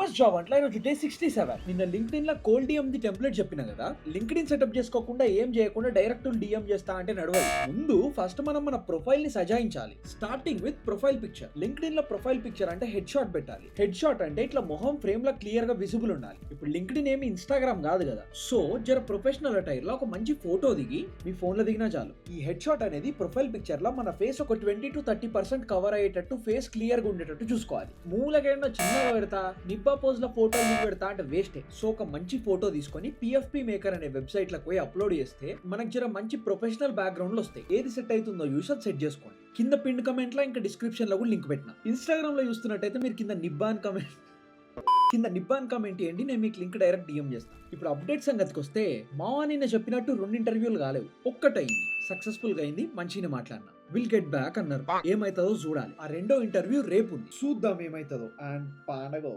First job అంటే ఈరోజు day 67. నిన్న లింక్డ్ఇన్ లో కోల్డ్ డిఎం ది టెంప్లెట్ చెప్పిన కదా. లింక్డ్ఇన్ సెటప్ చేసుకోకుండా ఏం చేయకుండా డైరెక్ట్ డిఎం చేస్తా అంటే నడవదు. ముందు ఫస్ట్ మనం మన ప్రొఫైల్ ని సజాయించాలి. Starting with profile picture. LinkedIn లో ప్రొఫైల్ పిక్చర్ అంటే హెడ్ షాట్ పెట్టాలి. హెడ్ షాట్ అంటే ఇట్లా మొహం ఫ్రేమ్ లో క్లియర్ గా విజిబుల్ ఉండాలి. ఇప్పుడు లింక్డ్ఇన్ ఏమి ఇన్స్టాగ్రామ్ కాదు కదా. సో జర ప్రొఫెషనల్ అటైర్ లో ఒక మంచి ఫోటో దిగి మీ ఫోన్ లో దిగినా చాలు. ఈ హెడ్ షాట్ అనేది ప్రొఫైల్ పిక్చర్ లో మన ఫేస్ ఒక 20 to 30% కవర్ అయ్యేటట్టు ఫేస్ క్లియర్ గా ఉండేటట్టు చూసుకోవాలి. మూలకైనా చిన్నగా పెడతా నిబ్బా పోజ్ లో ఫోటో పెడతా అంటే వేస్టే. సో ఒక మంచి ఫోటో తీసుకొని పిఎఫ్పి మేకర్ అనే వెబ్సైట్ లకు పోయి అప్లోడ్ చేస్తే మనకి జర మంచి ప్రొఫెషనల్ బ్యాక్గ్రౌండ్ లో వస్తాయి. ఏది సెట్ అవుతుందో యూసర్ సెట్ చేసుకోండి. కింద పిన్ కమెంట్ లో ఇంకా డిస్క్రిప్షన్ లో కూడా లింక్ పెట్టిన. ఇన్స్టాగ్రామ్ లో చూస్తున్నట్టయితే మీరు కింద నిబ్బాన్ కమెంట్ చేయండి. నేను మీకు లింక్ డైరెక్ట్ డిఎం చేస్తాను. ఇప్పుడు అప్డేట్ సంగతికి వస్తే మావా నిన్న చెప్పినట్టు 2 ఇంటర్వ్యూలు కాలేవు, ఒక్కటైంది. సక్సెస్ఫుల్ గా అయింది, మంచిగా మాట్లాడినా. విల్ గెట్ బ్యాక్ అన్నారు. ఏమైతుందో చూడాలి. ఆ రెండో ఇంటర్వ్యూ రేపు ఉంది, చూద్దాం ఏమైతుందో. అండ్ పాండగో